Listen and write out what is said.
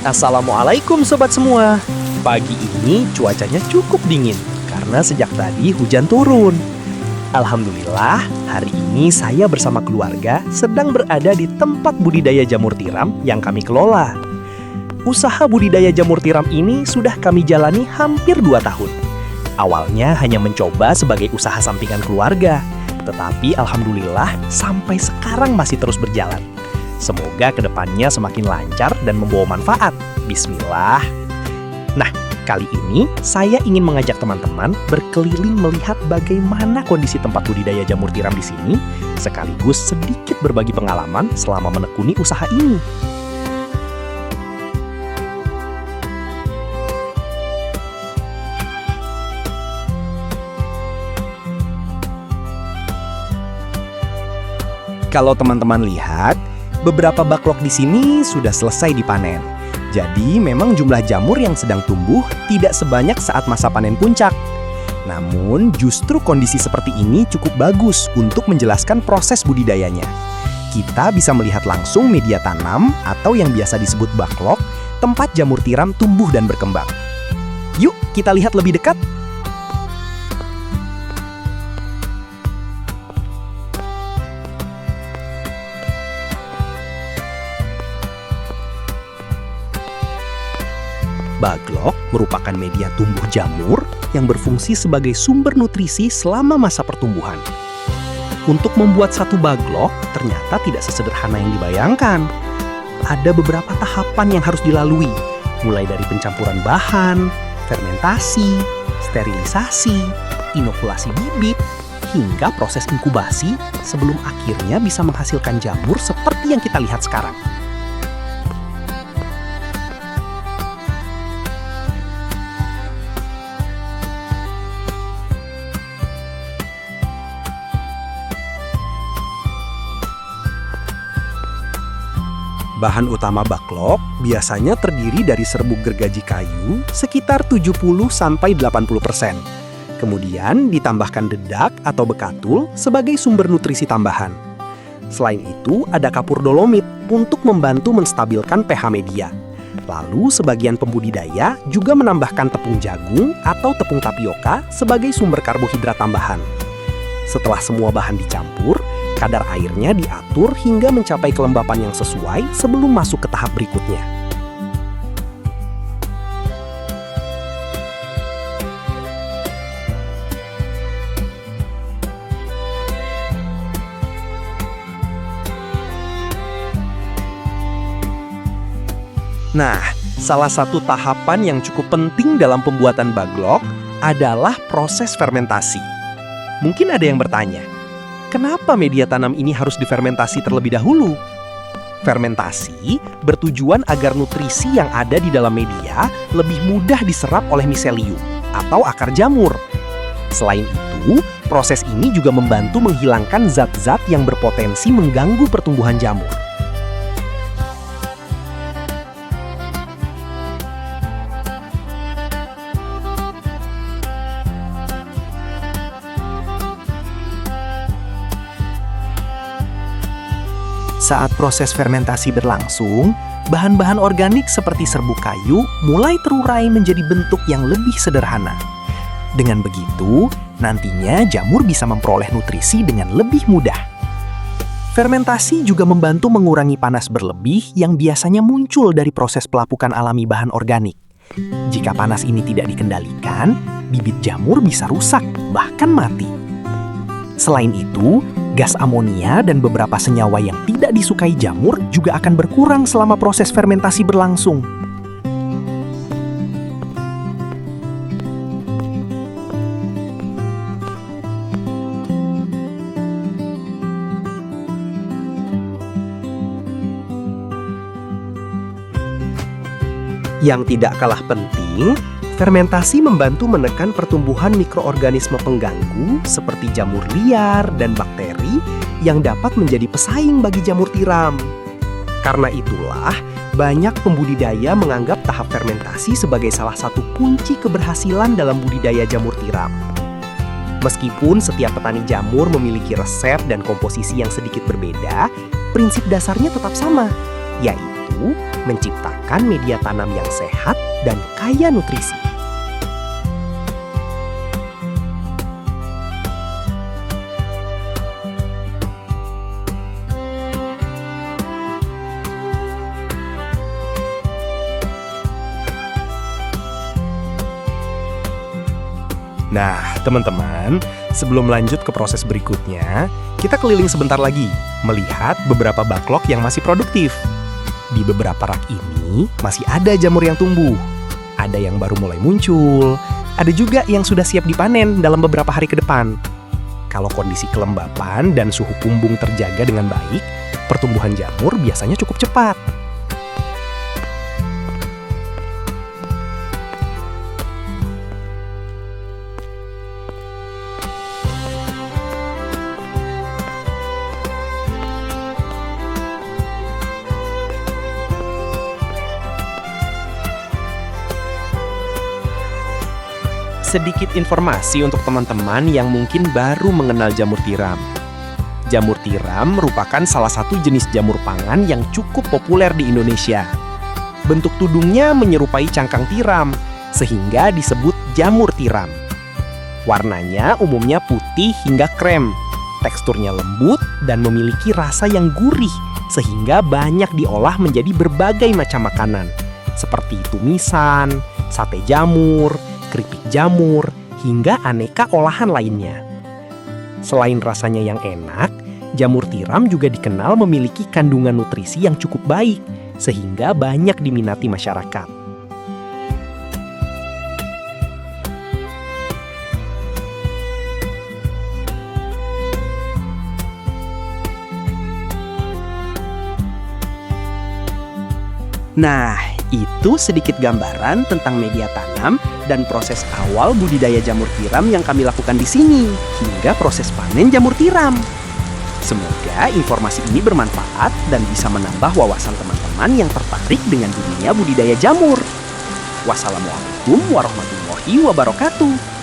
Assalamualaikum sobat semua. Pagi ini cuacanya cukup dingin karena sejak tadi hujan turun. Alhamdulillah, hari ini saya bersama keluarga sedang berada di tempat budidaya jamur tiram yang kami kelola. Usaha budidaya jamur tiram ini sudah kami jalani hampir 2 tahun. Awalnya hanya mencoba sebagai usaha sampingan keluarga, tetapi alhamdulillah sampai sekarang masih terus berjalan. Semoga kedepannya semakin lancar dan membawa manfaat. Bismillah. Nah, kali ini saya ingin mengajak teman-teman berkeliling melihat bagaimana kondisi tempat budidaya jamur tiram di sini, sekaligus sedikit berbagi pengalaman selama menekuni usaha ini. Kalau teman-teman lihat, beberapa backlog di sini sudah selesai dipanen. Jadi memang jumlah jamur yang sedang tumbuh tidak sebanyak saat masa panen puncak. Namun justru kondisi seperti ini cukup bagus untuk menjelaskan proses budidayanya. Kita bisa melihat langsung media tanam atau yang biasa disebut backlog, tempat jamur tiram tumbuh dan berkembang. Yuk kita lihat lebih dekat. Backlog merupakan media tumbuh jamur yang berfungsi sebagai sumber nutrisi selama masa pertumbuhan. Untuk membuat satu backlog ternyata tidak sesederhana yang dibayangkan. Ada beberapa tahapan yang harus dilalui, mulai dari pencampuran bahan, fermentasi, sterilisasi, inokulasi bibit, hingga proses inkubasi sebelum akhirnya bisa menghasilkan jamur seperti yang kita lihat sekarang. Bahan utama backlog biasanya terdiri dari serbuk gergaji kayu sekitar 70-80%. Kemudian ditambahkan dedak atau bekatul sebagai sumber nutrisi tambahan. Selain itu ada kapur dolomit untuk membantu menstabilkan pH media. Lalu sebagian pembudidaya juga menambahkan tepung jagung atau tepung tapioka sebagai sumber karbohidrat tambahan. Setelah semua bahan dicampur, kadar airnya diatur hingga mencapai kelembapan yang sesuai sebelum masuk ke tahap berikutnya. Nah, salah satu tahapan yang cukup penting dalam pembuatan backlog adalah proses fermentasi. Mungkin ada yang bertanya, kenapa media tanam ini harus difermentasi terlebih dahulu? Fermentasi bertujuan agar nutrisi yang ada di dalam media lebih mudah diserap oleh miselium atau akar jamur. Selain itu, proses ini juga membantu menghilangkan zat-zat yang berpotensi mengganggu pertumbuhan jamur. Saat proses fermentasi berlangsung, bahan-bahan organik seperti serbuk kayu mulai terurai menjadi bentuk yang lebih sederhana. Dengan begitu, nantinya jamur bisa memperoleh nutrisi dengan lebih mudah. Fermentasi juga membantu mengurangi panas berlebih yang biasanya muncul dari proses pelapukan alami bahan organik. Jika panas ini tidak dikendalikan, bibit jamur bisa rusak, bahkan mati. Selain itu, gas amonia dan beberapa senyawa yang tidak disukai jamur juga akan berkurang selama proses fermentasi berlangsung. Yang tidak kalah penting, fermentasi membantu menekan pertumbuhan mikroorganisme pengganggu seperti jamur liar dan bakteri yang dapat menjadi pesaing bagi jamur tiram. Karena itulah, banyak pembudidaya menganggap tahap fermentasi sebagai salah satu kunci keberhasilan dalam budidaya jamur tiram. Meskipun setiap petani jamur memiliki resep dan komposisi yang sedikit berbeda, prinsip dasarnya tetap sama, yaitu mampu menciptakan media tanam yang sehat dan kaya nutrisi. Nah, teman-teman, sebelum lanjut ke proses berikutnya, kita keliling sebentar lagi, melihat beberapa backlog yang masih produktif. Di beberapa rak ini, masih ada jamur yang tumbuh. Ada yang baru mulai muncul, ada juga yang sudah siap dipanen dalam beberapa hari ke depan. Kalau kondisi kelembapan dan suhu pumbung terjaga dengan baik, pertumbuhan jamur biasanya cukup cepat. Sedikit informasi untuk teman-teman yang mungkin baru mengenal jamur tiram. Jamur tiram merupakan salah satu jenis jamur pangan yang cukup populer di Indonesia. Bentuk tudungnya menyerupai cangkang tiram, sehingga disebut jamur tiram. Warnanya umumnya putih hingga krem, teksturnya lembut dan memiliki rasa yang gurih, sehingga banyak diolah menjadi berbagai macam makanan, seperti tumisan, sate jamur, keripik jamur, hingga aneka olahan lainnya. Selain rasanya yang enak, jamur tiram juga dikenal memiliki kandungan nutrisi yang cukup baik, sehingga banyak diminati masyarakat. Nah, itu sedikit gambaran tentang media tanam dan proses awal budidaya jamur tiram yang kami lakukan di sini, hingga proses panen jamur tiram. Semoga informasi ini bermanfaat dan bisa menambah wawasan teman-teman yang tertarik dengan dunia budidaya jamur. Wassalamualaikum warahmatullahi wabarakatuh.